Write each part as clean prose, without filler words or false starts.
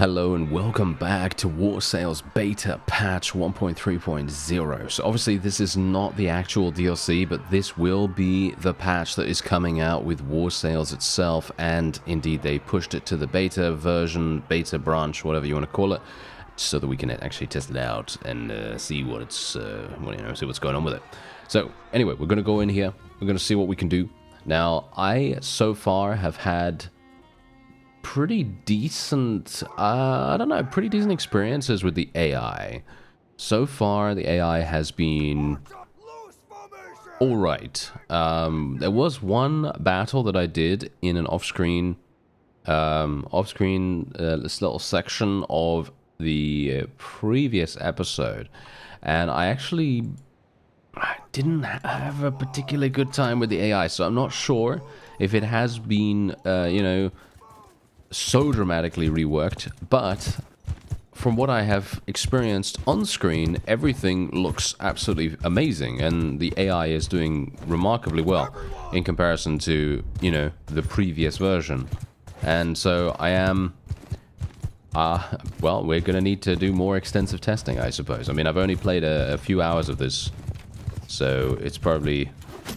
Hello and welcome back to War Sales Beta Patch 1.3.0. So obviously this is not the actual DLC, but this will be the patch that is coming out with War Sales itself, and indeed they pushed it to the beta version, beta branch, whatever you want to call it, so that we can actually test it out and see what it's, see what's going on with it. So anyway, we're going to go in here, we're going to see what we can do. Now, I so far have had pretty decent, pretty decent experiences with the AI. So far, the AI has been alright. There was one battle that I did in an off-screen, this little section of the previous episode, and I actually didn't have a particularly good time with the AI, so I'm not sure if it has been, so dramatically reworked, but from what I have experienced on screen, everything looks absolutely amazing, and the AI is doing remarkably well in comparison to, the previous version. And so I am, well, we're going to need to do more extensive testing, I suppose. I mean, I've only played a few hours of this, so it's probably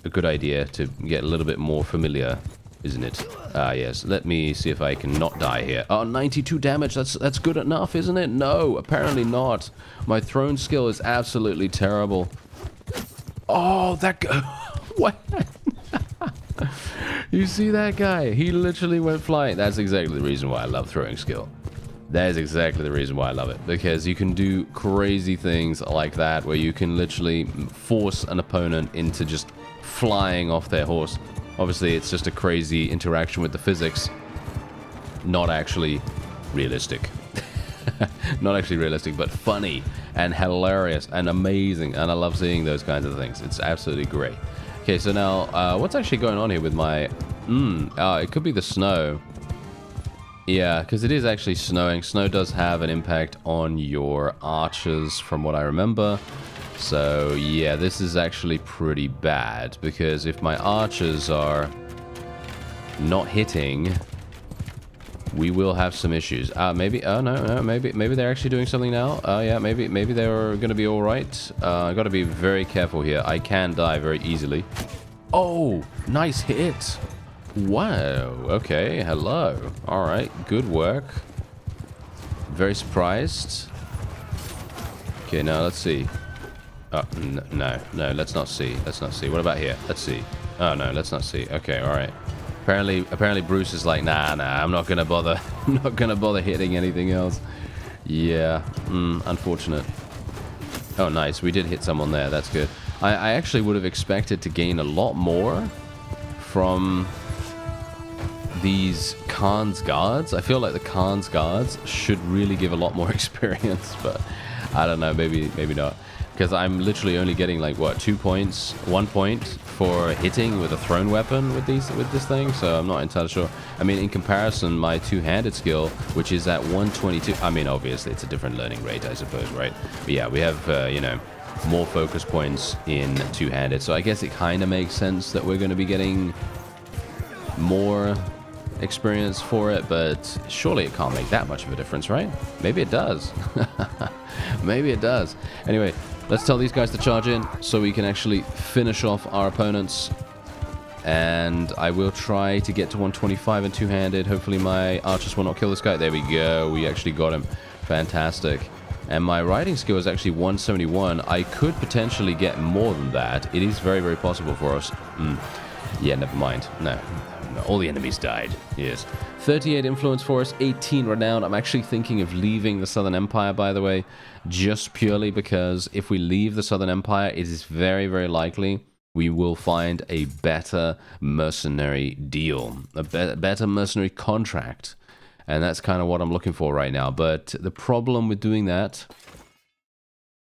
a good idea to get a little bit more familiar, isn't it? Yes. Let me see if I can not die here. Oh, 92 damage. That's good enough, isn't it? No, apparently not. My thrown skill is absolutely terrible. Oh, that guy. What? You see that guy? He literally went flying. That's exactly the reason why I love throwing skill. That is exactly the reason why I love it. Because you can do crazy things like that, where you can literally force an opponent into just flying off their horse. Obviously, it's just a crazy interaction with the physics. Not actually realistic. Not actually realistic, but funny and hilarious and amazing. And I love seeing those kinds of things. It's absolutely great. Okay, so now, what's actually going on here with my... it could be the snow. Yeah, because it is actually snowing. Snow does have an impact on your archers, from what I remember. So, yeah, this is actually pretty bad, because if my archers are not hitting, we will have some issues. Maybe, oh, no, maybe they're actually doing something now. Yeah, maybe they're going to be all right. I got to be very careful here. I can die very easily. Oh, nice hit. Wow, okay, hello. All right, good work. Very surprised. Okay, now let's see. Oh, no, let's not see. Let's not see. What about here? Let's see. Oh, no, let's not see. Okay, all right. Apparently Bruce is like, nah, I'm not going to bother. I'm not going to bother hitting anything else. Yeah, unfortunate. Oh, nice. We did hit someone there. That's good. I actually would have expected to gain a lot more from these Khan's guards. I feel like the Khan's guards should really give a lot more experience, but I don't know. Maybe not. Because I'm literally only getting, like, what, 2 points, 1 point for hitting with a thrown weapon with this thing, so I'm not entirely sure. I mean, in comparison, my two-handed skill, which is at 122, I mean, obviously, it's a different learning rate, I suppose, right? But yeah, we have, more focus points in two-handed, so I guess it kind of makes sense that we're going to be getting more experience for it, but surely it can't make that much of a difference, right? Maybe it does. Maybe it does. Anyway, let's tell these guys to charge in so we can actually finish off our opponents. And I will try to get to 125 and two-handed. Hopefully my archers will not kill this guy. There we go. We actually got him. Fantastic. And my riding skill is actually 171. I could potentially get more than that. It is very, very possible for us. Yeah, never mind. No, all the enemies died. Yes. 38 influence for us, 18 renown. I'm actually thinking of leaving the Southern Empire, by the way, just purely because if we leave the Southern Empire, it is very, very likely we will find a better mercenary deal, a better mercenary contract. And that's kind of what I'm looking for right now. But the problem with doing that,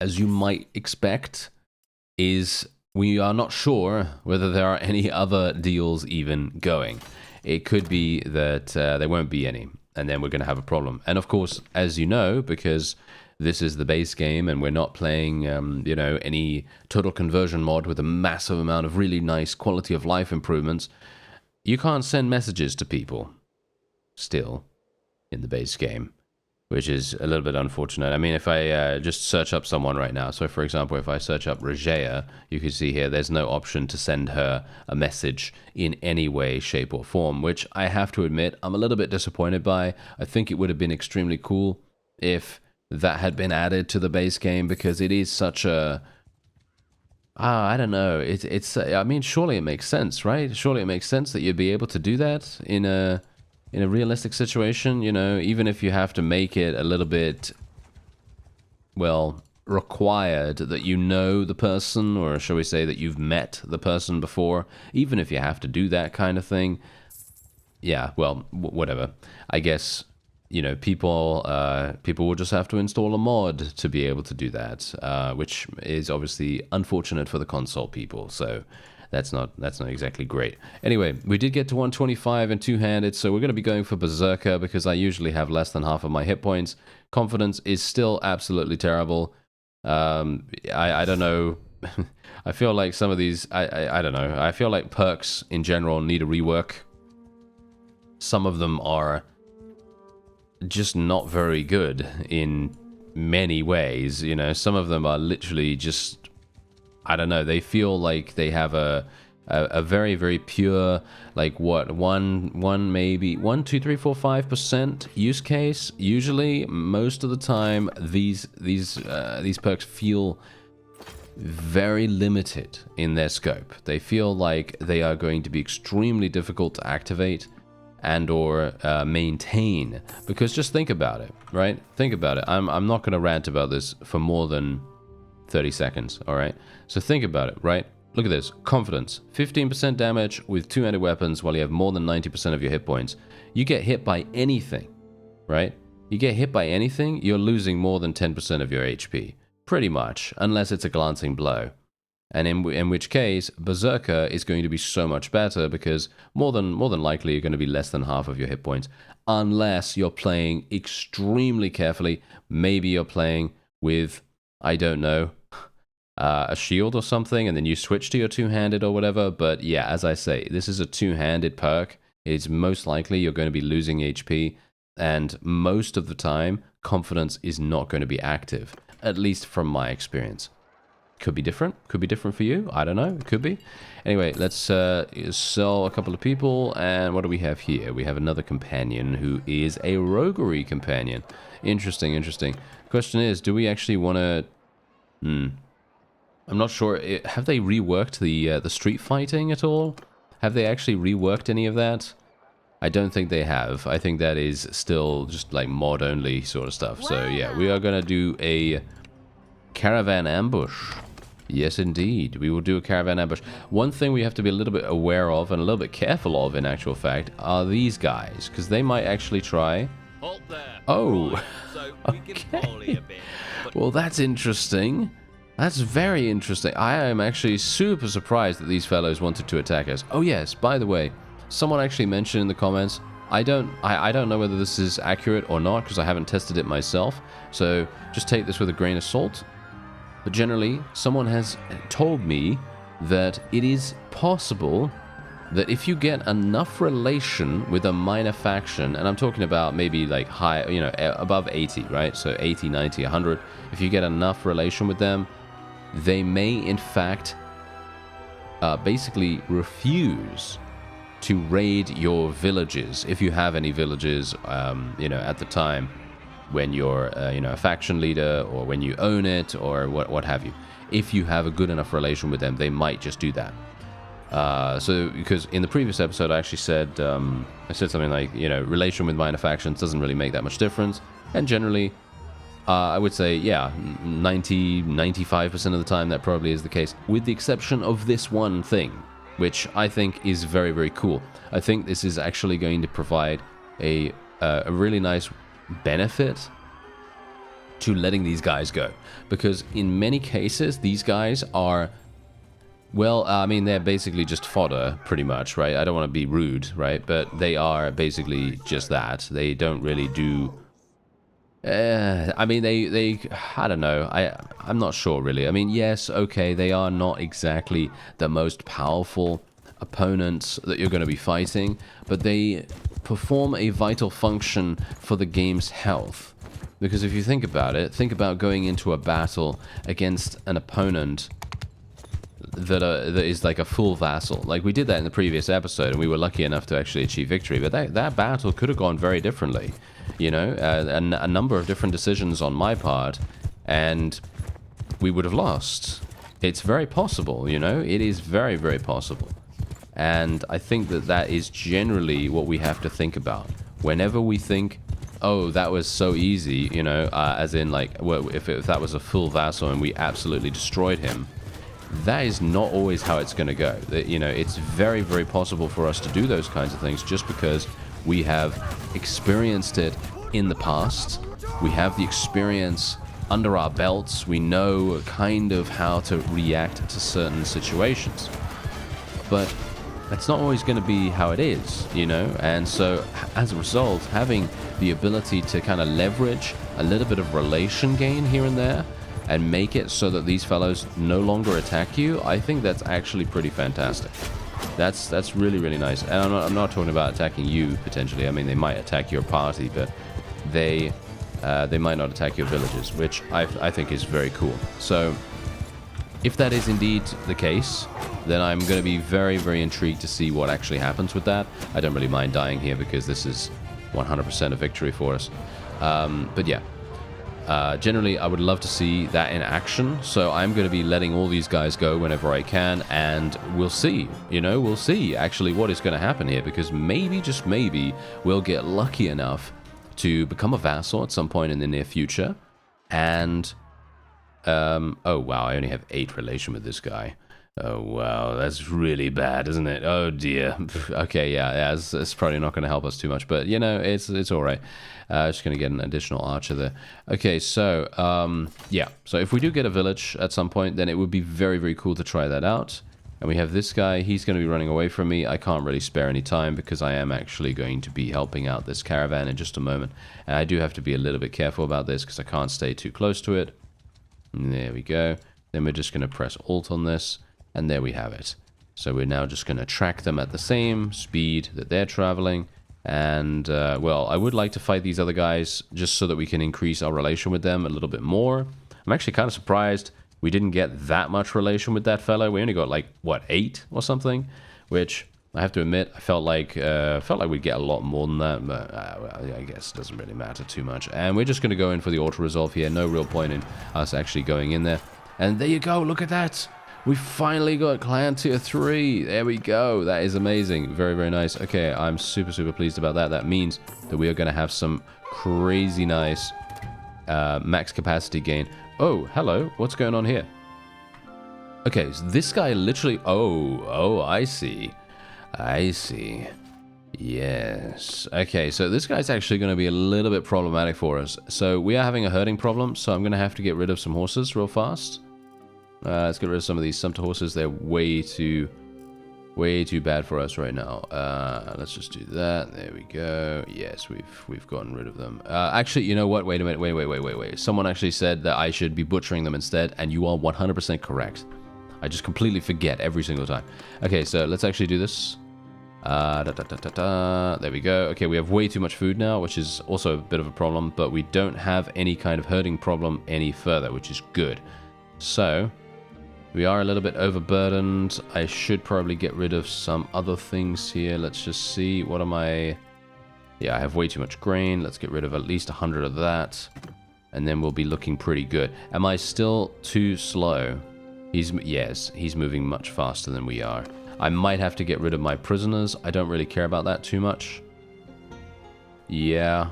as you might expect, is we are not sure whether there are any other deals even going. It could be that there won't be any, and then we're going to have a problem. And of course, as you know, because this is the base game and we're not playing, any total conversion mod with a massive amount of really nice quality of life improvements, you can't send messages to people still in the base game. which is a little bit unfortunate. I mean, if I just search up someone right now, so for example, if I search up Regea, you can see here there's no option to send her a message in any way, shape, or form, which I have to admit I'm a little bit disappointed by. I think it would have been extremely cool if that had been added to the base game, because it is such a... I don't know. I mean, surely it makes sense, right? Surely it makes sense that you'd be able to do that in a realistic situation, you know, even if you have to make it a little bit, well, required that you know the person, or shall we say that you've met the person before, even if you have to do that kind of thing. Yeah, well, whatever. I guess, you know, people will just have to install a mod to be able to do that, which is obviously unfortunate for the console people. So that's not exactly great. Anyway, we did get to 125 and two-handed, so we're going to be going for Berserker because I usually have less than half of my hit points. Confidence is still absolutely terrible. I don't know. I feel like some of these, I don't know. I feel like perks in general need a rework. Some of them are just not very good in many ways, you know. Some of them are literally just, I don't know, they feel like they have a very, very pure, like what, maybe 1, 2, 3, 4, 5% use case. Usually, most of the time, these perks feel very limited in their scope. They feel like they are going to be extremely difficult to activate and or maintain, because just think about it, right? Think about it. I'm not going to rant about this for more than 30 seconds, all right? So think about it, right? Look at this. Confidence. 15% damage with two-handed weapons while you have more than 90% of your hit points. You get hit by anything, right? You get hit by anything, you're losing more than 10% of your HP. Pretty much, unless it's a glancing blow. And in which case, Berserker is going to be so much better, because more than likely you're going to be less than half of your hit points, unless you're playing extremely carefully. Maybe you're playing with, I don't know, a shield or something, and then you switch to your two-handed or whatever. But yeah, as I say, this is a two-handed perk. It's most likely you're going to be losing HP, and most of the time, confidence is not going to be active, at least from my experience. Could be different. Could be different for you. I don't know. It could be. Anyway, let's sell a couple of people. And what do we have here? We have another companion who is a roguery companion. Interesting, interesting. Question is, do we actually want to... I'm not sure. Have they reworked the street fighting at all? Have they actually reworked any of that? I don't think they have. I think that is still just like mod only sort of stuff. So yeah, we are going to do a caravan ambush. Yes, indeed. We will do a caravan ambush. One thing we have to be a little bit aware of and a little bit careful of, in actual fact, are these guys, because they might actually try... Halt there. Oh, Right, so we can volley a bit, but well, that's interesting. That's very interesting. I am actually super surprised that these fellows wanted to attack us. Oh yes, by the way, someone actually mentioned in the comments, I don't know whether this is accurate or not, because I haven't tested it myself, so just take this with a grain of salt. But generally, someone has told me that it is possible that if you get enough relation with a minor faction, and I'm talking about maybe like high, you know, above 80, right? So 80, 90, 100. If you get enough relation with them, they may in fact basically refuse to raid your villages, if you have any villages, you know, at the time when you're, you know, a faction leader, or when you own it, or what have you. If you have a good enough relation with them, they might just do that. So, because in the previous episode, I actually said, I said something like, you know, relation with minor factions doesn't really make that much difference. And generally, I would say, yeah, 95% of the time, that probably is the case, with the exception of this one thing, which I think is very, very cool. I think this is actually going to provide a really nice benefit to letting these guys go, because in many cases these guys are, well, I mean, they're basically just fodder, pretty much, right? I don't want to be rude, right? But they are basically just that. They don't really do... I mean, they I don't know. I'm not sure, really. I mean, yes, okay, they are not exactly the most powerful opponents that you're going to be fighting, but they perform a vital function for the game's health. Because if you think about it, think about going into a battle against an opponent that is like a full vassal. Like we did that in the previous episode, and we were lucky enough to actually achieve victory. But that battle could have gone very differently, you know, and a number of different decisions on my part, and we would have lost. It's very possible, you know. It is very, very possible. And I think that is generally what we have to think about. Whenever we think, oh, that was so easy, you know, as in like, well, if that was a full vassal and we absolutely destroyed him, that is not always how it's going to go. You know, it's very, very possible for us to do those kinds of things just because we have experienced it in the past. We have the experience under our belts. We know kind of how to react to certain situations. But that's not always going to be how it is, you know? And so, as a result, having the ability to kind of leverage a little bit of relation gain here and there and make it so that these fellows no longer attack you, I think that's actually pretty fantastic. That's really, really nice. And I'm not talking about attacking you, potentially. I mean, they might attack your party, but they might not attack your villages, which I think is very cool. So, if that is indeed the case, then I'm going to be very, very intrigued to see what actually happens with that. I don't really mind dying here because this is 100% a victory for us. But yeah, generally I would love to see that in action. So I'm going to be letting all these guys go whenever I can, and we'll see, you know, we'll see actually what is going to happen here, because maybe, just maybe, we'll get lucky enough to become a vassal at some point in the near future. And oh wow, I only have 8 relation with this guy. Oh wow, that's really bad, isn't it? Oh dear. Okay, yeah, it's probably not going to help us too much, but you know, it's all right. Just going to get an additional archer there. Okay, so yeah, so if we do get a village at some point, then it would be very, very cool to try that out. And we have this guy. He's going to be running away from me. I can't really spare any time because I am actually going to be helping out this caravan in just a moment, and I do have to be a little bit careful about this because I can't stay too close to it. And there we go. Then we're just going to press Alt on this, and there we have it. So we're now just going to track them at the same speed that they're traveling. And, well, I would like to fight these other guys just so that we can increase our relation with them a little bit more. I'm actually kind of surprised we didn't get that much relation with that fellow. We only got, like, what, 8 or something? Which, I have to admit, I felt like we'd get a lot more than that, but I guess it doesn't really matter too much. And we're just going to go in for the auto-resolve here. No real point in us actually going in there. And there you go, look at that! We finally got clan tier 3. There we go. That is amazing. Very, very nice. Okay, I'm super, super pleased about that. That means that we are going to have some crazy nice max capacity gain. Oh, hello. What's going on here? Okay, so this guy literally... Oh, I see. I see. Yes. Okay, so this guy's actually going to be a little bit problematic for us. So we are having a herding problem, so I'm going to have to get rid of some horses real fast. Let's get rid of some of these sumpter horses. They're way too bad for us right now. Let's just do that. There we go. Yes, we've gotten rid of them. Actually, you know what? Wait a minute. Wait. Someone actually said that I should be butchering them instead, and you are 100% correct. I just completely forget every single time. Okay, so let's actually do this. There we go. Okay, we have way too much food now, which is also a bit of a problem, but we don't have any kind of herding problem any further, which is good. So... we are a little bit overburdened. I should probably get rid of some other things here. Let's just see. What am I... yeah, I have way too much grain. Let's get rid of at least 100 of that. And then we'll be looking pretty good. Am I still too slow? Yes, he's moving much faster than we are. I might have to get rid of my prisoners. I don't really care about that too much. Yeah.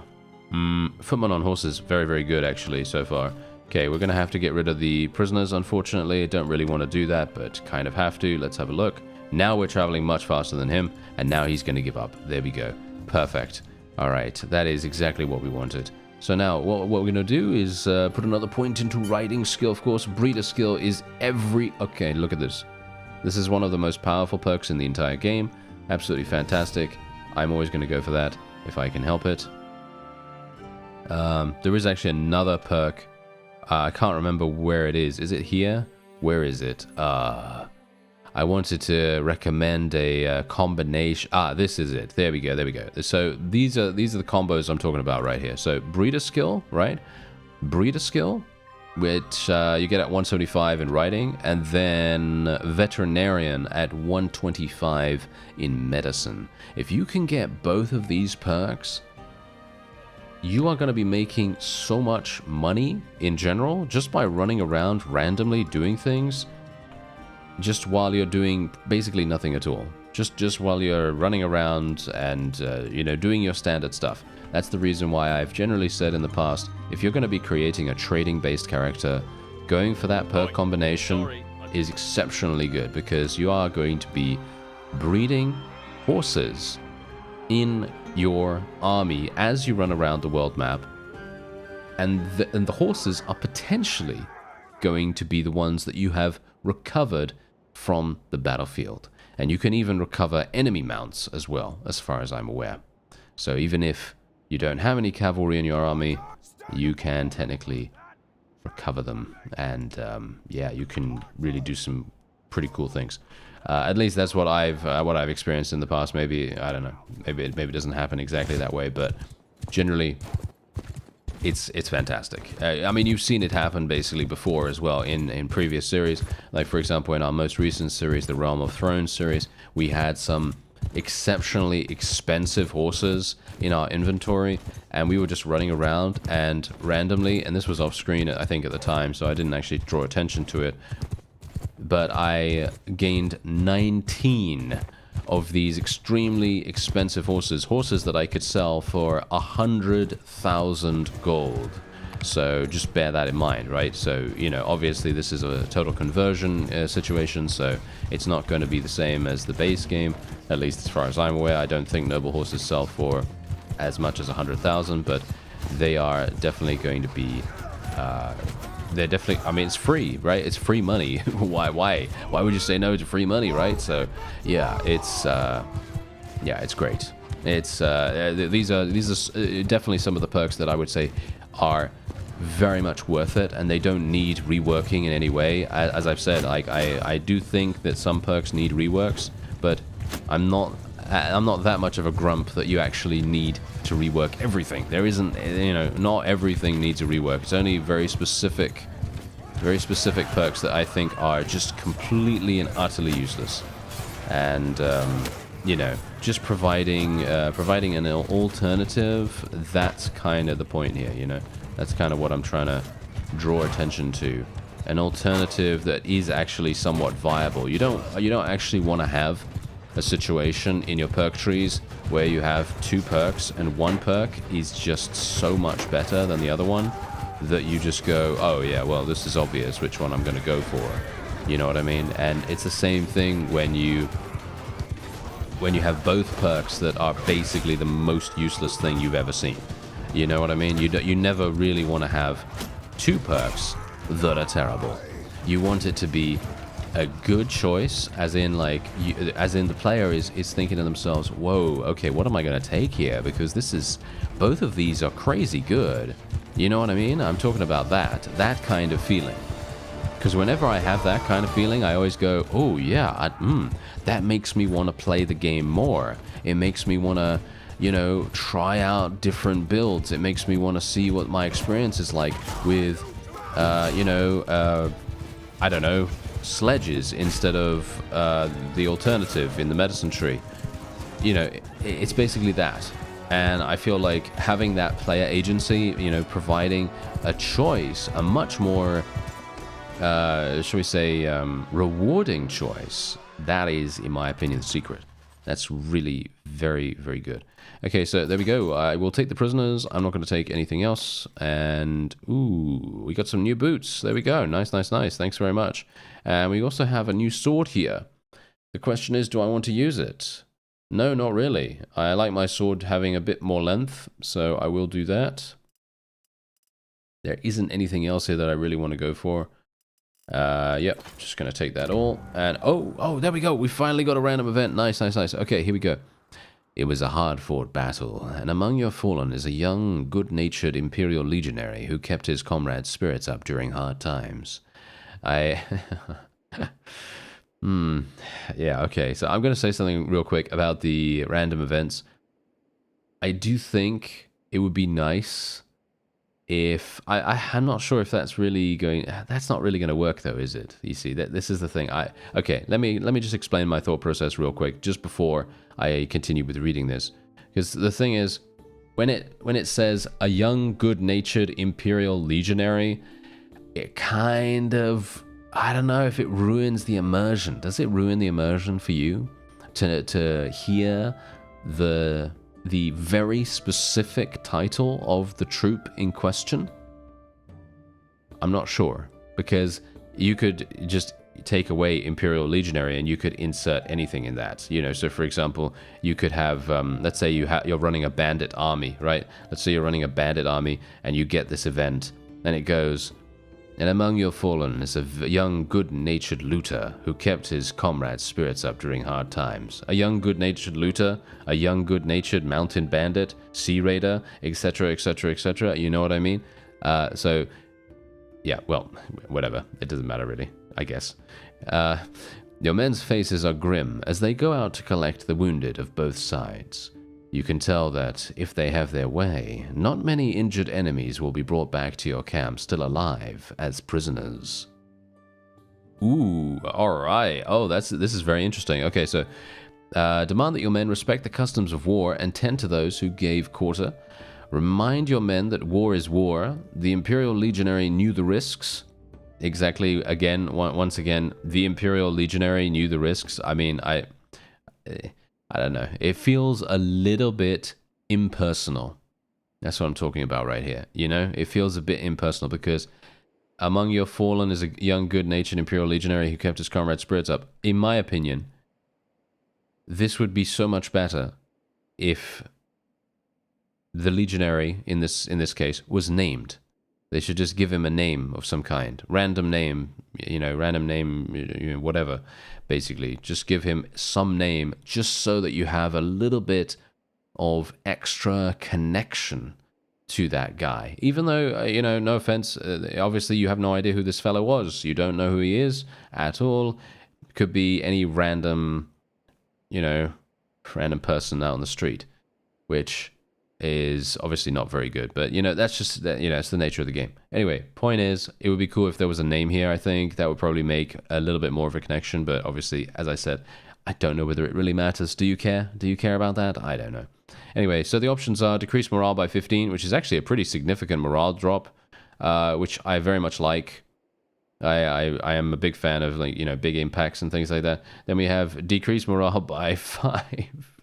Footmen on horses, very, very good actually so far. Okay, we're going to have to get rid of the prisoners, unfortunately. I don't really want to do that, but kind of have to. Let's have a look. Now we're traveling much faster than him, and now he's going to give up. There we go. Perfect. All right, that is exactly what we wanted. So now, what we're going to do is put another point into riding skill. Of course, breeder skill is every... okay, look at this. This is one of the most powerful perks in the entire game. Absolutely fantastic. I'm always going to go for that if I can help it. There is actually another perk. I can't remember where it is. Is it here? Where is it? I I wanted to recommend a combination. Ah, this is it. There we go. There we go. So these are the combos I'm talking about right here. So breeder skill, right? Breeder skill, which you get at 175 in writing, and then veterinarian at 125 in medicine. If you can get both of these perks, you are going to be making so much money in general just by running around randomly doing things just while you're doing basically nothing at all. Just while you're running around and you know, doing your standard stuff. That's the reason why I've generally said in the past, if you're going to be creating a trading based character, going for that perk combination is exceptionally good, because you are going to be breeding horses in your army as you run around the world map, and the horses are potentially going to be the ones that you have recovered from the battlefield. And you can even recover enemy mounts as well, as far as I'm aware. So even if you don't have any cavalry in your army, you can technically recover them, and yeah, you can really do some pretty cool things. At least that's what I've experienced in the past. Maybe, I don't know, maybe it doesn't happen exactly that way, but generally it's fantastic. I mean, you've seen it happen basically before as well in previous series. Like, for example, in our most recent series, the Realm of Thrones series, we had some exceptionally expensive horses in our inventory, and we were just running around and randomly, and this was off screen I think at the time, so I didn't actually draw attention to it, but I gained 19 of these extremely expensive horses that I could sell for 100,000 gold. So just bear that in mind, right? So, you know, obviously this is a total conversion situation, so it's not going to be the same as the base game, at least as far as I'm aware. I don't think noble horses sell for as much as 100,000, but they are definitely going to be they're definitely, I mean, it's free, right? It's free money. Why would you say no to free money, right? So yeah, it's great. It's these are definitely some of the perks that I would say are very much worth it, and they don't need reworking in any way. As I've said, like, I do think that some perks need reworks, but I'm not that much of a grump that you actually need to rework everything. There isn't, you know, not everything needs a rework. It's only very specific perks that I think are just completely and utterly useless. And you know, just providing an alternative, that's kind of the point here, you know. That's kind of what I'm trying to draw attention to. An alternative that is actually somewhat viable. You don't actually want to have a situation in your perk trees where you have two perks and one perk is just so much better than the other one that you just go, oh yeah, well, this is obvious which one I'm going to go for. You know what I mean? And it's the same thing when you have both perks that are basically the most useless thing you've ever seen. You know what I mean? You never really want to have two perks that are terrible. You want it to be a good choice, as in, like, as in the player is thinking to themselves, whoa, okay, what am I going to take here? Because both of these are crazy good. You know what I mean? I'm talking about that kind of feeling. Because whenever I have that kind of feeling, I always go, oh yeah, that makes me want to play the game more. It makes me want to, you know, try out different builds. It makes me want to see what my experience is like with, you know, I don't know, sledges instead of the alternative in the medicine tree. You know, it's basically that. And I feel like having that player agency, you know, providing a choice, a much more, shall we say, rewarding choice, that is, in my opinion, the secret. That's really very, very good. Okay, so there we go. I will take the prisoners. I'm not going to take anything else. And, ooh, we got some new boots. There we go. Nice, nice, nice. Thanks very much. And we also have a new sword here. The question is, do I want to use it? No, not really. I like my sword having a bit more length, so I will do that. There isn't anything else here that I really want to go for. Yep, just going to take that all. And, oh, there we go. We finally got a random event. Nice, nice, nice. Okay, here we go. It was a hard-fought battle, and among your fallen is a young, good-natured Imperial legionary who kept his comrades' spirits up during hard times. Yeah, okay. So I'm going to say something real quick about the random events. I do think it would be nice if I'm not sure if that's really going. That's not really going to work, though, is it? You see, that this is the thing. Okay. Let me just explain my thought process real quick, just before I continue with reading this, because the thing is, when it says a young, good-natured Imperial legionary, it kind of, I don't know if it ruins the immersion. Does it ruin the immersion for you to hear the very specific title of the troop in question? I'm not sure, because you could just take away Imperial Legionary and you could insert anything in that. So for example, you could have, let's say you're running a bandit army, right? Let's say you're running a bandit army and you get this event, and it goes, and among your fallen is a young, good-natured looter who kept his comrades' spirits up during hard times. A young, good-natured looter, a young, good-natured mountain bandit, sea raider, etc., etc., etc. You know what I mean? So, yeah, well, whatever. It doesn't matter, really, I guess. Your men's faces are grim as they go out to collect the wounded of both sides. You can tell that, if they have their way, not many injured enemies will be brought back to your camp still alive as prisoners. Ooh, alright. Oh, this is very interesting. Okay, so, demand that your men respect the customs of war and tend to those who gave quarter. Remind your men that war is war. The Imperial Legionary knew the risks. Exactly, once again, the Imperial Legionary knew the risks. I mean, I don't know. It feels a little bit impersonal. That's what I'm talking about right here. It feels a bit impersonal because among your fallen is a young, good-natured Imperial Legionary who kept his comrades' spirits up. In my opinion, this would be so much better if the Legionary in this case was named. They should just give him a name of some kind, random name, whatever. Basically, just give him some name, just so that you have a little bit of extra connection to that guy. Even though, no offense, obviously you have no idea who this fellow was. You don't know who he is at all. Could be any random person out on the street, which is obviously not very good, but that's just it's the nature of the game. Anyway, point is, it would be cool if there was a name here. I think that would probably make a little bit more of a connection, but obviously, as I said, I don't know whether it really matters. Do you care about that? I don't know. Anyway, so the options are decrease morale by 15, which is actually a pretty significant morale drop, which I very much like. I am a big fan of big impacts and things like that. Then we have decrease morale by 5.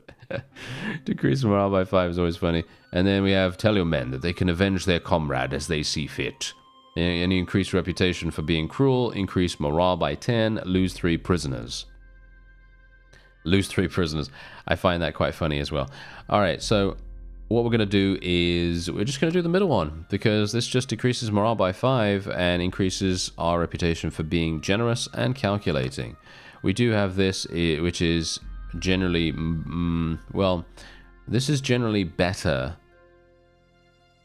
Decrease morale by 5 is always funny. And then we have tell your men that they can avenge their comrade as they see fit. Any increased reputation for being cruel, increase morale by 10, lose 3 prisoners. Lose 3 prisoners. I find that quite funny as well. Alright, so what we're going to do is we're just going to do the middle one, because this just decreases morale by 5 and increases our reputation for being generous and calculating. We do have this, which is generally, well, this is generally better.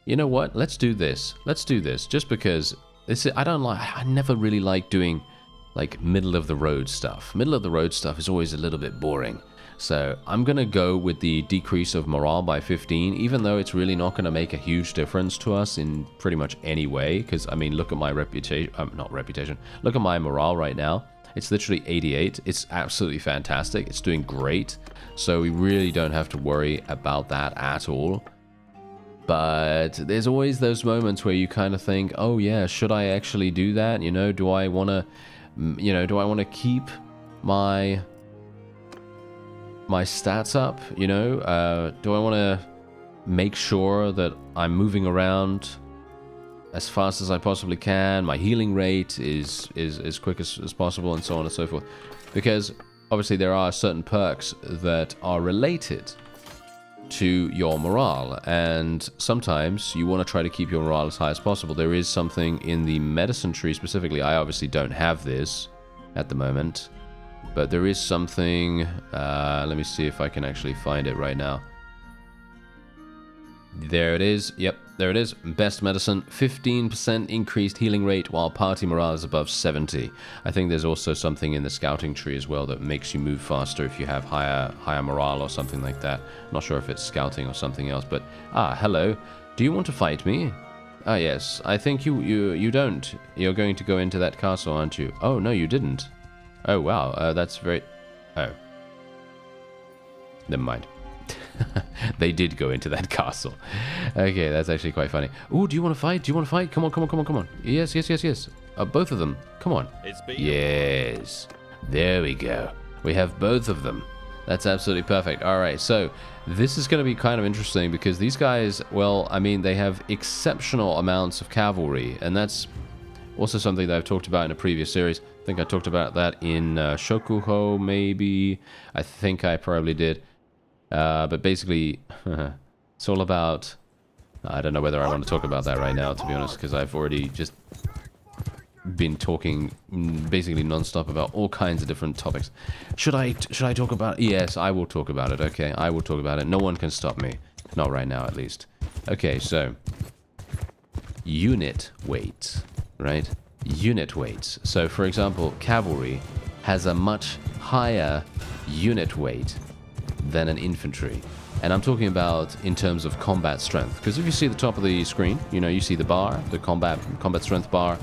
You know what? Let's do this. Just because I never really like doing middle of the road stuff. Middle of the road stuff is always a little bit boring. So I'm going to go with the decrease of morale by 15, even though it's really not going to make a huge difference to us in pretty much any way. Because, I mean, look at my look at my morale right now. It's literally 88. It's absolutely fantastic. It's doing great. So we really don't have to worry about that at all. But there's always those moments where you kind of think, oh yeah, should I actually do that? Do I want to keep my stats up? Do I want to make sure that I'm moving around as fast as I possibly can, my healing rate is as quick as possible, and so on and so forth? Because obviously there are certain perks that are related to your morale, and sometimes you want to try to keep your morale as high as possible. There is something in the medicine tree specifically. I obviously don't have this at the moment, but there is something, let me see if I can actually find it right now. There it is. Yep, there it is. Best medicine, 15% increased healing rate while party morale is above 70. I think there's also something in the scouting tree as well that makes you move faster if you have higher morale or something like that. Not sure if it's scouting or something else, but hello. Do you want to fight me? Ah, yes. I think you don't. You're going to go into that castle, aren't you? Oh, no, you didn't. Oh, wow. That's very... Oh. Never mind. They did go into that castle. Okay, that's actually quite funny. Ooh, do you want to fight? Do you want to fight? Come on, come on, come on, come on. Yes, yes, yes, yes. Both of them. Come on. Yes. There we go. We have both of them. That's absolutely perfect. All right, so this is going to be kind of interesting because these guys, well, I mean, they have exceptional amounts of cavalry, and that's also something that I've talked about in a previous series. I think I talked about that in Shokuho, maybe. I think I probably did. But basically, it's all about... I don't know whether I want to talk about that right now, to be honest, because I've already just been talking basically non-stop about all kinds of different topics. Should I talk about it? Yes, I will talk about it, okay? I will talk about it. No one can stop me. Not right now, at least. Okay, so... unit weight, right? Unit weights. So, for example, cavalry has a much higher unit weight than an infantry. And I'm talking about in terms of combat strength. Because if you see the top of the screen, you know, you see the bar, the combat strength bar.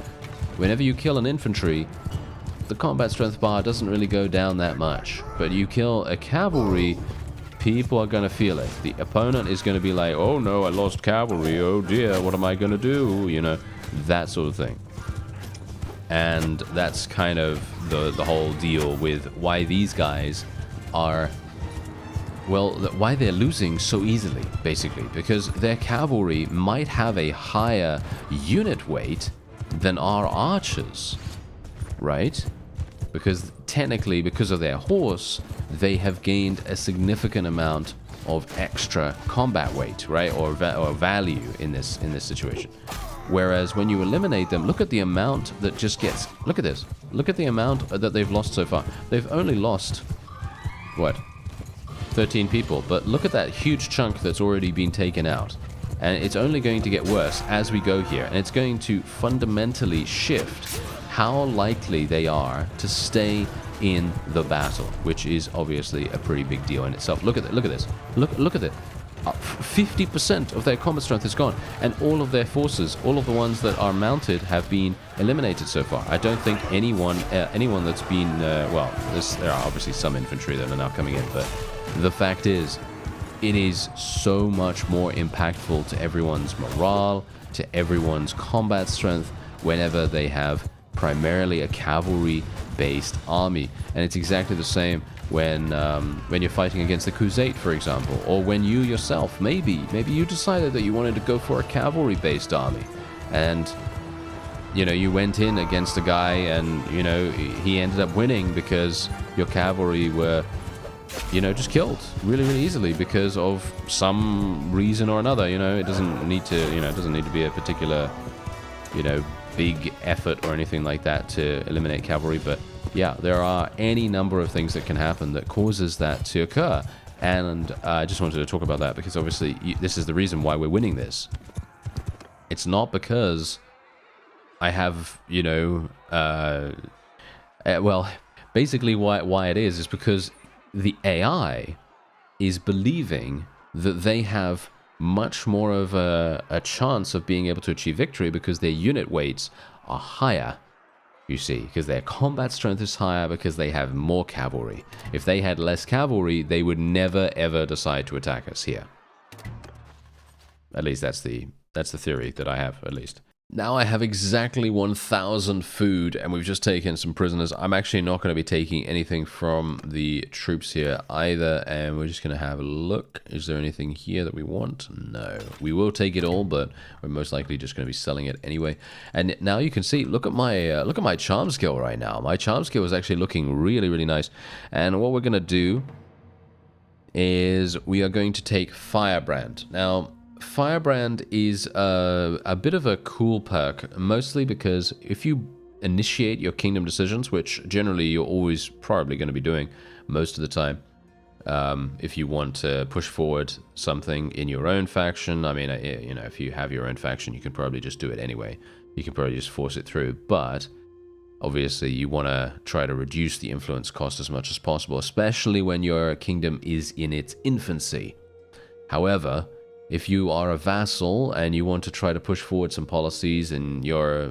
Whenever you kill an infantry, the combat strength bar doesn't really go down that much. But you kill a cavalry, people are going to feel it. The opponent is going to be like, oh no, I lost cavalry, oh dear, what am I going to do? You know, that sort of thing. And that's kind of the whole deal with why these guys are... well, why they're losing so easily, basically. Because their cavalry might have a higher unit weight than our archers, right? Because technically, because of their horse, they have gained a significant amount of extra combat weight, right? Or value in this situation. Whereas when you eliminate them, look at the amount that just gets... look at this. Look at the amount that they've lost so far. They've only lost... what? 13 people, but look at that huge chunk that's already been taken out, and it's only going to get worse as we go here, and it's going to fundamentally shift how likely they are to stay in the battle, which is obviously a pretty big deal in itself. Look at it, look at this, look at it. 50% of their combat strength is gone, and all of their forces, all of the ones that are mounted, have been eliminated so far. I don't think anyone that's been well, there are obviously some infantry that are now coming in, but the fact is, it is so much more impactful to everyone's morale, to everyone's combat strength, whenever they have primarily a cavalry-based army. And it's exactly the same when you're fighting against the Crusade, for example, or when you yourself, maybe you decided that you wanted to go for a cavalry-based army, and you know, you went in against a guy, and you know, he ended up winning because your cavalry were, you know, just killed really, really easily because of some reason or another. You know, it doesn't need to, you know, it doesn't need to be a particular, you know, big effort or anything like that to eliminate cavalry. But yeah, there are any number of things that can happen that causes that to occur. And I just wanted to talk about that because obviously this is the reason why we're winning this. It's not because I have, you know, well, basically why it is because the AI is believing that they have much more of a chance of being able to achieve victory because their unit weights are higher, you see, because their combat strength is higher because they have more cavalry. If they had less cavalry, they would never ever decide to attack us here. At least that's the theory that I have, at least. Now I have exactly 1,000 food, and we've just taken some prisoners. I'm actually not going to be taking anything from the troops here either, and we're just going to have a look. Is there anything here that we want? No. We will take it all, but we're most likely just going to be selling it anyway. And now you can see, look at my charm skill right now. My charm skill is actually looking really, really nice. And what we're going to do is we are going to take Firebrand. Now, Firebrand is a bit of a cool perk, mostly because if you initiate your kingdom decisions, which generally you're always probably going to be doing most of the time, If you want to push forward something in your own faction, I mean, you know, if you have your own faction, you can probably just do it anyway. You can probably just force it through, but obviously you want to try to reduce the influence cost as much as possible, especially when your kingdom is in its infancy. However, if you are a vassal and you want to try to push forward some policies and you're,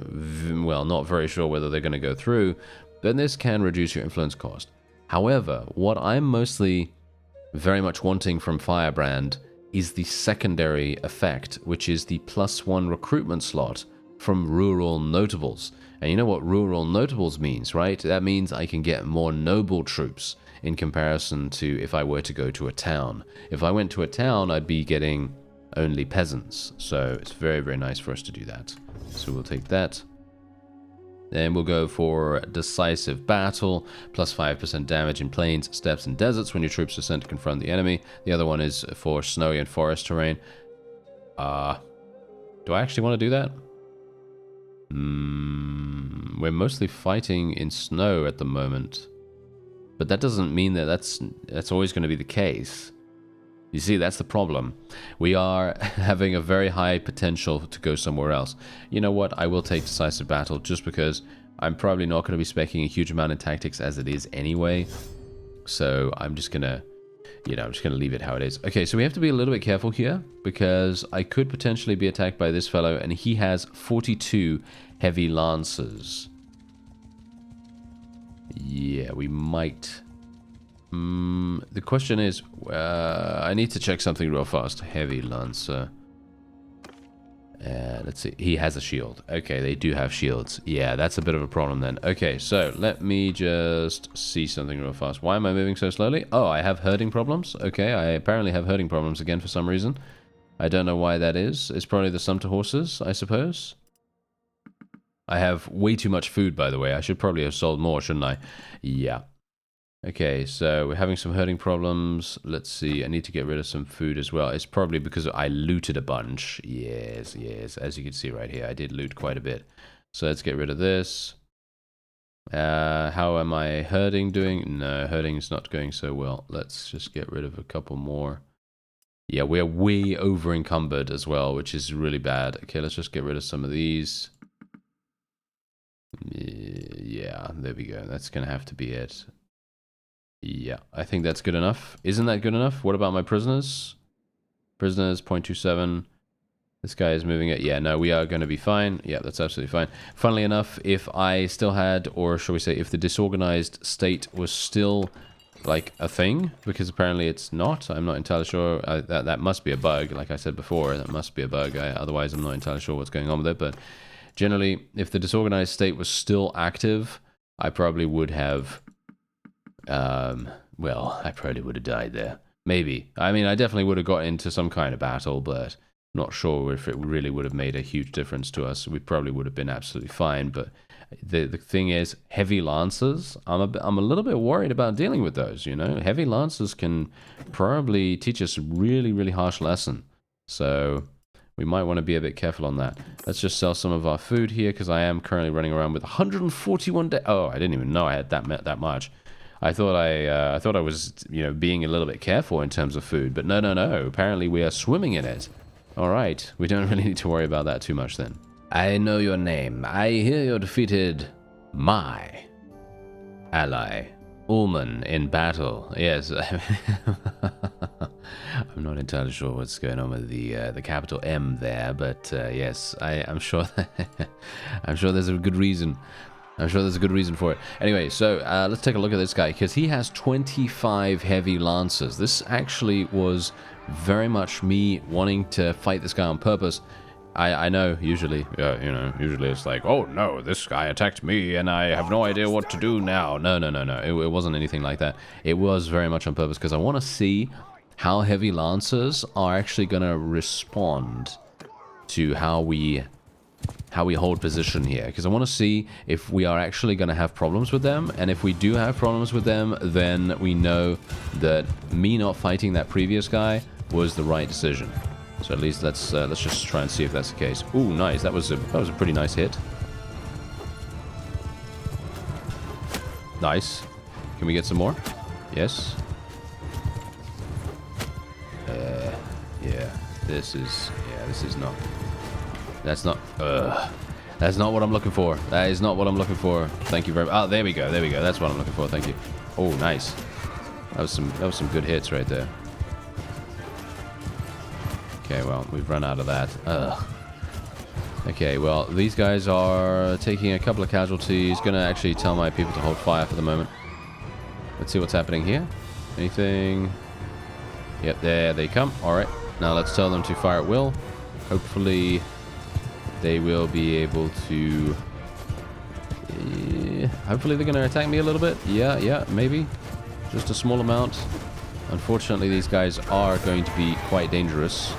well, not very sure whether they're going to go through, then this can reduce your influence cost. However, what I'm mostly very much wanting from Firebrand is the secondary effect, which is the +1 recruitment slot from rural notables. And you know what rural notables means, right? That means I can get more noble troops in comparison to if I were to go to a town. If I went to a town, I'd be getting only peasants. So it's very, very nice for us to do that. So we'll take that. Then we'll go for decisive battle, +5% damage in plains, steppes, and deserts when your troops are sent to confront the enemy. The other one is for snowy and forest terrain. Do I actually want to do that? We're mostly fighting in snow at the moment. But that doesn't mean that that's always going to be the case. You see, that's the problem. We are having a very high potential to go somewhere else. You know what? I will take decisive battle just because I'm probably not going to be speccing a huge amount in tactics as it is anyway. So I'm just going to, you know, I'm just going to leave it how it is. Okay, so we have to be a little bit careful here because I could potentially be attacked by this fellow and he has 42 heavy lancers. Yeah, we might... the question is, I need to check something real fast. Heavy lancer. Let's see. He has a shield. Okay, they do have shields. Yeah, that's a bit of a problem then. Okay, so let me just see something real fast. Why am I moving so slowly? Oh, I have herding problems. Okay, I apparently have herding problems again for some reason. I don't know why that is. It's probably the sumpter horses, I suppose. I have way too much food, by the way. I should probably have sold more, shouldn't I? Yeah. Okay, so we're having some herding problems. Let's see, I need to get rid of some food as well. It's probably because I looted a bunch. Yes, yes, as you can see right here, I did loot quite a bit. So let's get rid of this. How am I herding doing? No, herding's not going so well. Let's just get rid of a couple more. Yeah, we're way over encumbered as well, which is really bad. Okay, let's just get rid of some of these. Yeah, there we go. That's gonna have to be it. Yeah, I think that's good enough. Isn't that good enough? What about my prisoners? Prisoners, 0.27. This guy is moving it. Yeah, no, we are going to be fine. Yeah, that's absolutely fine. Funnily enough, if I still had, or shall we say, if the disorganized state was still like a thing, because apparently it's not. I'm not entirely sure. That must be a bug, like I said before. That must be a bug. Otherwise, I'm not entirely sure what's going on with it. But generally, if the disorganized state was still active, I probably would have... well, I probably would have died there. Maybe. I mean, I definitely would have got into some kind of battle, but not sure if it really would have made a huge difference to us. We probably would have been absolutely fine, but the thing is, heavy lancers, I'm a little bit worried about dealing with those, you know? Heavy lancers can probably teach us a really, really harsh lesson. So we might want to be a bit careful on that. Let's just sell some of our food here, because I am currently running around with 141 days. Oh, I didn't even know I had that much. I thought I was, you know, being a little bit careful in terms of food, but no. Apparently we are swimming in it. All right, we don't really need to worry about that too much then. I know your name. I hear you defeated my ally, Ullman, in battle. Yes, I'm not entirely sure what's going on with the capital M there, but yes, I'm sure I'm sure there's a good reason. I'm sure there's a good reason for it. Anyway, so let's take a look at this guy, because he has 25 heavy lancers. This actually was very much me wanting to fight this guy on purpose. I know, usually, usually it's like, oh no, this guy attacked me and I have no idea what to do now. No. It wasn't anything like that. It was very much on purpose, because I want to see how heavy lancers are actually going to respond to how we hold position here, because I want to see if we are actually going to have problems with them, and if we do have problems with them, then we know that me not fighting that previous guy was the right decision. So at least let's just try and see if that's the case. Ooh, nice. That was a pretty nice hit. Nice. Can we get some more? Yes. This is, yeah, this is not, that's not, that's not what I'm looking for. That is not what I'm looking for. Thank you very much. Oh, there we go, there we go. That's what I'm looking for, thank you. Oh, nice. That was some good hits right there. Okay, well, we've run out of that. Ugh. Okay, well, these guys are taking a couple of casualties. Gonna actually tell my people to hold fire for the moment. Let's see what's happening here. Anything? Yep, there they come. Alright, now let's tell them to fire at will. Hopefully, they will be able to... hopefully they're gonna attack me a little bit. Yeah, maybe. Just a small amount. Unfortunately, these guys are going to be quite dangerous.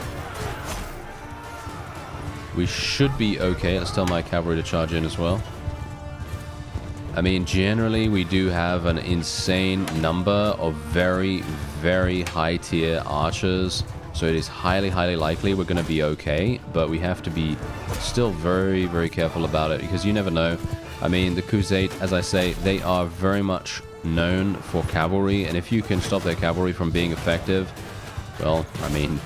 We should be okay. Let's tell my cavalry to charge in as well. I mean, generally, we do have an insane number of very, very high tier archers. So it is highly, highly likely we're going to be okay. But we have to be still very, very careful about it because you never know. I mean, the Crusade, as I say, they are very much known for cavalry. And if you can stop their cavalry from being effective, well, I mean...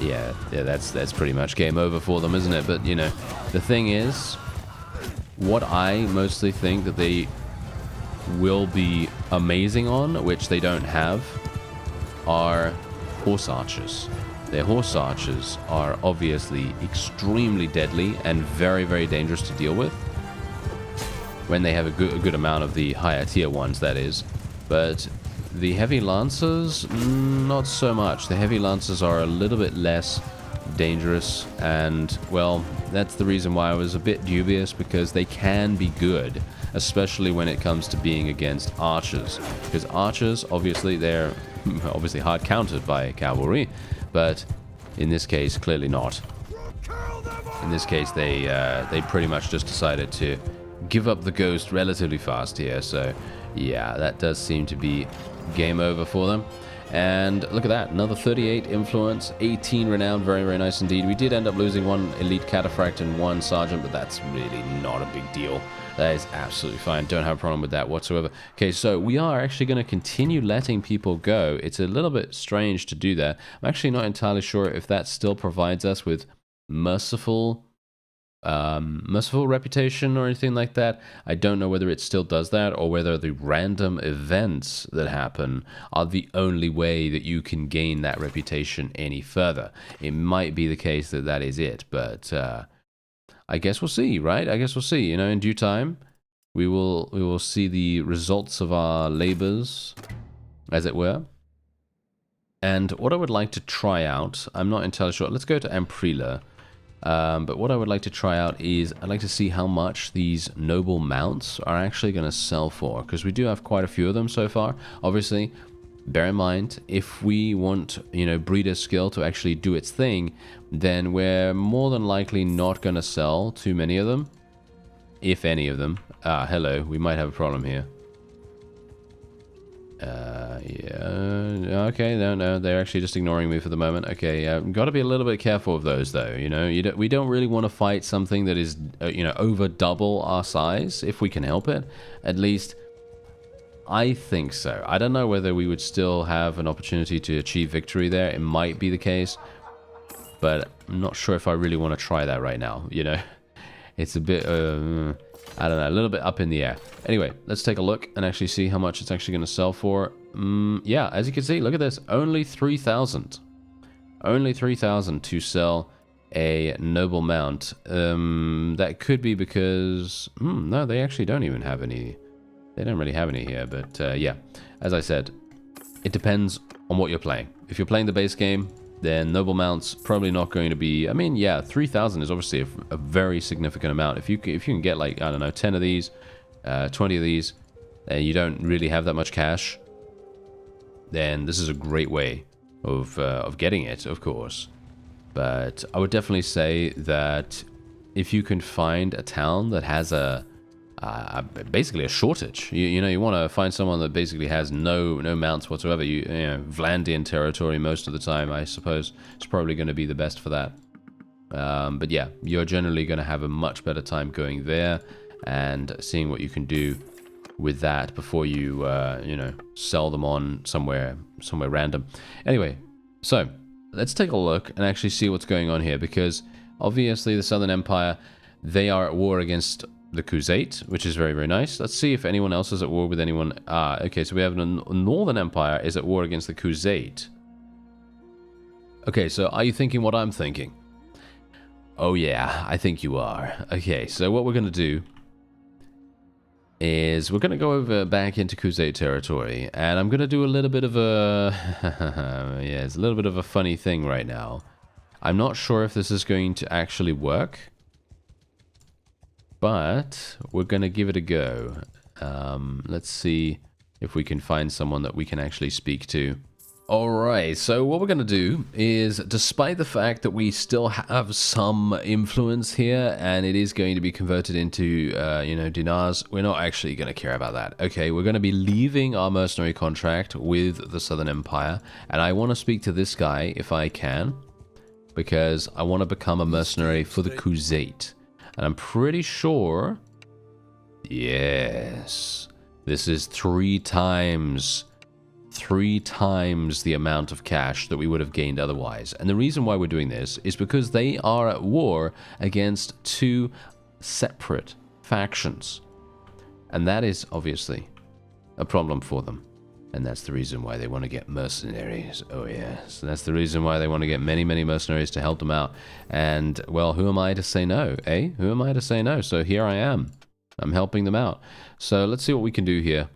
Yeah, that's pretty much game over for them, isn't it? But, you know, the thing is, what I mostly think that they will be amazing on, which they don't have, are horse archers. Their horse archers are obviously extremely deadly and very, very dangerous to deal with. When they have a good amount of the higher tier ones, that is. But... the heavy lancers, not so much. The heavy lancers are a little bit less dangerous, and, well, that's the reason why I was a bit dubious, because they can be good, especially when it comes to being against archers. Because archers, obviously, they're obviously hard countered by cavalry, but in this case, clearly not. In this case, they pretty much just decided to give up the ghost relatively fast here, so yeah, that does seem to be game over for them. And look at that, another 38 influence, 18 renown, very, very nice indeed. We did end up losing one elite cataphract and one sergeant, but that's really not a big deal. That is absolutely fine, don't have a problem with that whatsoever. Okay, so we are actually going to continue letting people go. It's a little bit strange to do that. I'm actually not entirely sure if that still provides us with merciful reputation or anything like that. I don't know whether it still does that, or whether the random events that happen are the only way that you can gain that reputation any further. It might be the case that that is it, but I guess we'll see, right? I guess we'll see. You know, in due time, we will see the results of our labors, as it were. And what I would like to try out, I'm not entirely sure. Let's go to Amprila. But what I would like to try out is, I'd like to see how much these noble mounts are actually going to sell for, because we do have quite a few of them so far. Obviously, bear in mind, if we want, you know, breeder skill to actually do its thing, then we're more than likely not going to sell too many of them, if any of them. Ah, hello, we might have a problem here. Yeah, okay, no, they're actually just ignoring me for the moment. Okay, got to be a little bit careful of those, though, you know. We don't really want to fight something that is, you know, over double our size, if we can help it. At least, I think so. I don't know whether we would still have an opportunity to achieve victory there. It might be the case, but I'm not sure if I really want to try that right now, you know. It's a bit, I don't know, a little bit up in the air. Anyway, let's take a look and actually see how much it's actually going to sell for. Yeah, as you can see, look at this. Only 3,000. Only 3,000 to sell a noble mount. That could be because... no, they actually don't even have any... They don't really have any here, but yeah. As I said, it depends on what you're playing. If you're playing the base game, then noble mounts probably not going to be... I mean, yeah, 3,000 is obviously a very significant amount. If you can get, like, I don't know, 10 of these, 20 of these, and you don't really have that much cash, then this is a great way of getting it, of course. But I would definitely say that if you can find a town that has basically a shortage, you know, you want to find someone that basically has no mounts whatsoever. You know, Vlandian territory most of the time, I suppose, is probably going to be the best for that. But yeah, you're generally going to have a much better time going there and seeing what you can do with that before you, you know, sell them on somewhere random. Anyway, so let's take a look and actually see what's going on here, because obviously the Southern Empire, they are at war against the Khuzait, which is very, very nice. Let's see if anyone else is at war with anyone. Okay, so we have the Northern Empire is at war against the Khuzait. Okay, so are you thinking what I'm thinking? Oh yeah, I think you are. Okay, so what we're going to do is we're going to go over back into Khuzait territory, and I'm going to do a little bit of a... yeah, it's a little bit of a funny thing right now. I'm not sure if this is going to actually work, but we're going to give it a go. Let's see if we can find someone that we can actually speak to. Alright, so what we're going to do is, despite the fact that we still have some influence here, and it is going to be converted into, you know, dinars, we're not actually going to care about that. Okay, we're going to be leaving our mercenary contract with the Southern Empire, and I want to speak to this guy if I can, because I want to become a mercenary for the Khuzait. And I'm pretty sure... Yes. This is 3 times the amount of cash that we would have gained otherwise. And the reason why we're doing this is because they are at war against 2 separate factions. And that is obviously a problem for them. And that's the reason why they want to get mercenaries. Oh yes, that's the reason why they want to get many, many mercenaries to help them out. And, well, who am I to say no, eh? Who am I to say no? So here I am. I'm helping them out. So let's see what we can do here.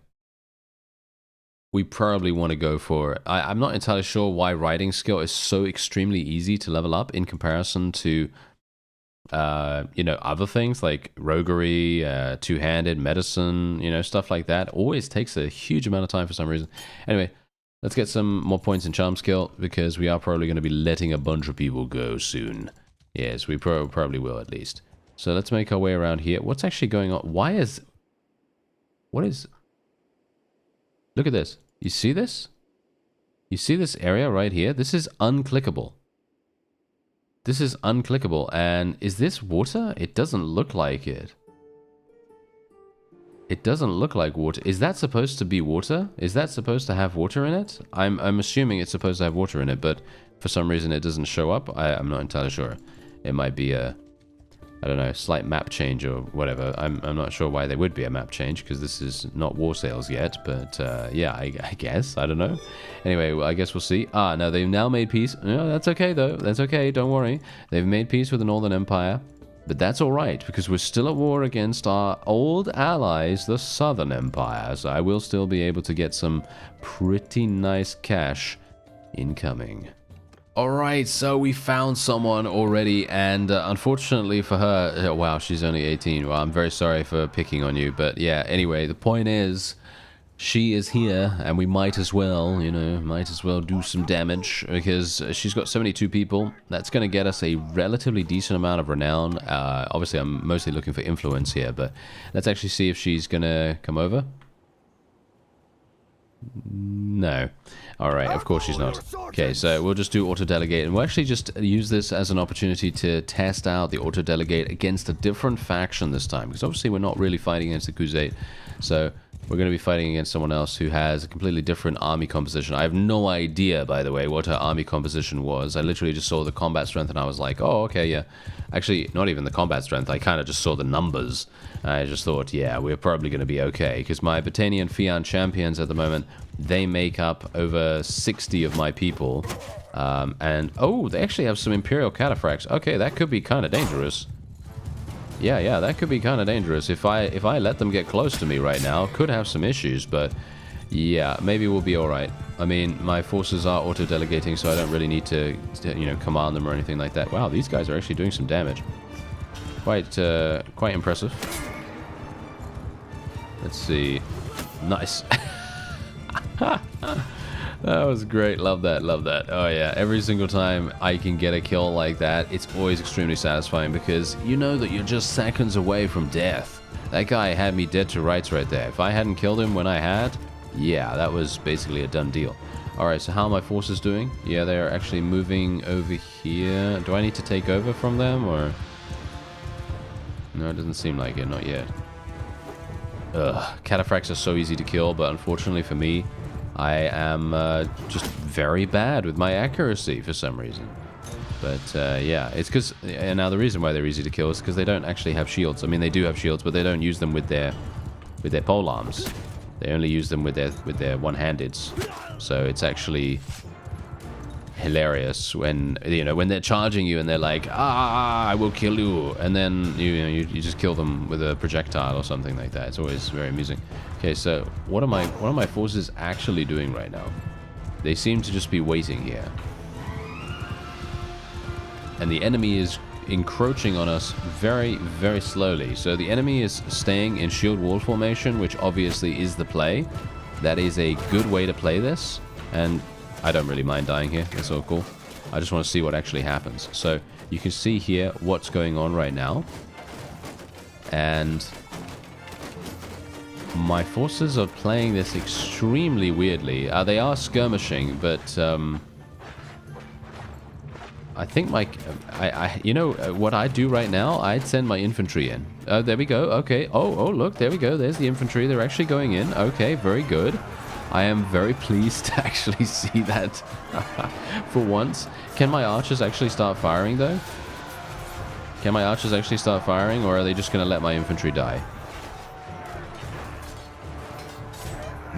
We probably want to go for... I'm not entirely sure why riding skill is so extremely easy to level up in comparison to, you know, other things like roguery, two-handed, medicine, you know, stuff like that. Always takes a huge amount of time for some reason. Anyway, let's get some more points in charm skill, because we are probably going to be letting a bunch of people go soon. Yes, we probably will at least. So let's make our way around here. What's actually going on? Why is... What is... Look at this. You see this? You see this area right here? This is unclickable. This is unclickable. And is this water? It doesn't look like it. It doesn't look like water. Is that supposed to be water? Is that supposed to have water in it? I'm assuming it's supposed to have water in it, but for some reason it doesn't show up. I'm not entirely sure. It might be a... I don't know, slight map change or whatever. I'm not sure why there would be a map change, because this is not war sales yet, but yeah, I guess. I don't know. Anyway, well, I guess we'll see. Ah, no, they've now made peace. No, that's okay, though. That's okay, don't worry. They've made peace with the Northern Empire, but that's all right, because we're still at war against our old allies, the Southern Empire, so I will still be able to get some pretty nice cash incoming. Alright, so we found someone already, and unfortunately for her, wow, she's only 18. Well, I'm very sorry for picking on you, but yeah, anyway, the point is, she is here, and we might as well, you know, might as well do some damage, because she's got 72 people. That's going to get us a relatively decent amount of renown. Obviously, I'm mostly looking for influence here, but let's actually see if she's going to come over. No. Alright, of course she's not. Okay, so we'll just do auto-delegate, and we'll actually just use this as an opportunity to test out the auto-delegate against a different faction this time, because obviously we're not really fighting against the Khuzait, so we're going to be fighting against someone else who has a completely different army composition. I have no idea, by the way, what her army composition was. I literally just saw the combat strength and I was like, oh, okay, yeah. Actually, not even the combat strength, I kind of just saw the numbers. I just thought, yeah, we're probably going to be okay, because my Botanian Fian champions at the moment, they make up over 60 of my people. And, oh, they actually have some Imperial Cataphracts. Okay, that could be kind of dangerous. Yeah, that could be kind of dangerous. If I let them get close to me right now, could have some issues, but yeah, maybe we'll be alright. I mean, my forces are auto-delegating, so I don't really need to, you know, command them or anything like that. Wow, these guys are actually doing some damage. Quite impressive. Let's see. Nice. That was great. Love that. Love that. Oh, yeah. Every single time I can get a kill like that, it's always extremely satisfying, because you know that you're just seconds away from death. That guy had me dead to rights right there. If I hadn't killed him when I had, yeah, that was basically a done deal. Alright, so how are my forces doing? Yeah, they're actually moving over here. Do I need to take over from them, or... No, it doesn't seem like it. Not yet. Ugh. Cataphracts are so easy to kill, but unfortunately for me, I am just very bad with my accuracy for some reason. But yeah, it's because... And now the reason why they're easy to kill is because they don't actually have shields. I mean, they do have shields, but they don't use them with their pole arms. They only use them with their one-handeds. So it's actually hilarious when, you know, when they're charging you and they're like, I will kill you, and then you just kill them with a projectile or something like that. It's always very amusing. Okay, so what are my forces actually doing right now? They seem to just be waiting here, and the enemy is encroaching on us very, very slowly. So the enemy is staying in shield wall formation, which obviously is the play. That is a good way to play this, and I don't really mind dying here. It's all cool. I just want to see what actually happens. So you can see here what's going on right now. And my forces are playing this extremely weirdly. They are skirmishing, but I think you know what I'd do right now? I'd send my infantry in. There we go. Okay. Oh, look, there we go. There's the infantry. They're actually going in. Okay, very good. I am very pleased to actually see that for once. Can my archers actually start firing, though? Can my archers actually start firing, or are they just going to let my infantry die?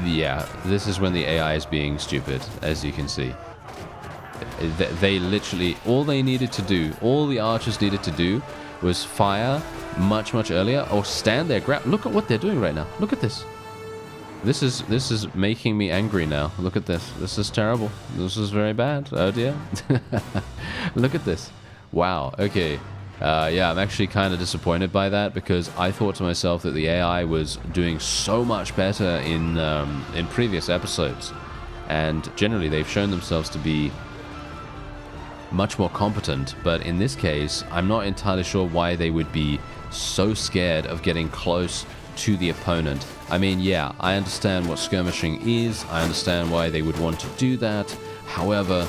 Yeah, this is when the AI is being stupid, as you can see. They literally, all they needed to do, all the archers needed to do was fire much, much earlier, or stand there, grab. Look at what they're doing right now. Look at this. This is making me angry now. Look at this. This is terrible. This is very bad. Oh dear. Look at this. Wow. Okay. Yeah, I'm actually kind of disappointed by that, because I thought to myself that the AI was doing so much better in previous episodes, and generally they've shown themselves to be much more competent. But in this case, I'm not entirely sure why they would be so scared of getting close to the opponent. I mean, yeah, I understand what skirmishing is. I understand why they would want to do that. However,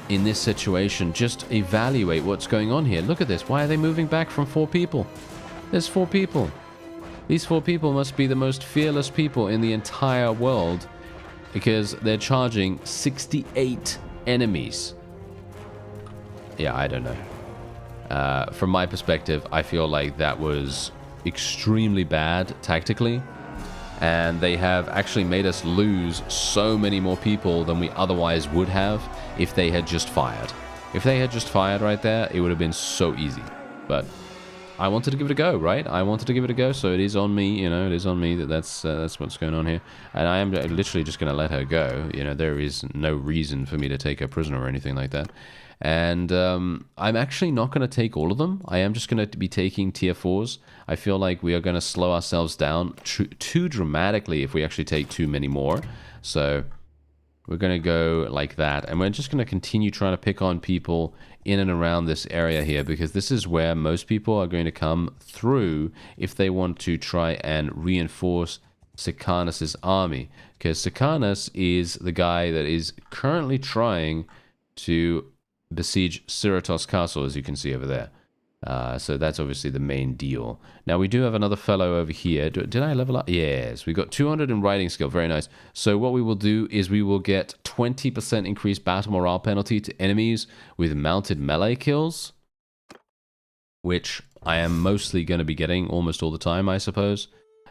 in this situation, just evaluate what's going on here. Look at this. Why are they moving back from 4 people? There's 4 people. These 4 people must be the most fearless people in the entire world, because they're charging 68 enemies. Yeah, I don't know. From my perspective, I feel like that was extremely bad tactically, and they have actually made us lose so many more people than we otherwise would have if they had just fired. If they had just fired right there, it would have been so easy. But I wanted to give it a go, right? I wanted to give it a go, so it is on me, you know, it is on me that's what's going on here. And I am literally just going to let her go. You know, there is no reason for me to take her prisoner or anything like that. And I'm actually not going to take all of them. I am just going to be taking tier 4s. I feel like we are going to slow ourselves down too dramatically if we actually take too many more. So we're going to go like that. And we're just going to continue trying to pick on people in and around this area here, because this is where most people are going to come through if they want to try and reinforce Sicanus' army. Because Sicanus is the guy that is currently trying to besiege Siratos Castle, as you can see over there. So that's obviously the main deal. Now we do have another fellow over here. Did I level up? Yes, we got 200 in writing skill. Very nice. So what we will do is we will get 20% increased battle morale penalty to enemies with mounted melee kills, which I am mostly going to be getting almost all the time, I suppose.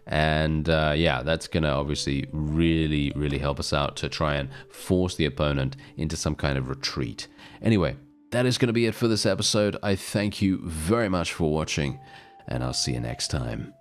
And yeah, that's going to obviously really, really help us out to try and force the opponent into some kind of retreat. Anyway, that is going to be it for this episode. I thank you very much for watching, and I'll see you next time.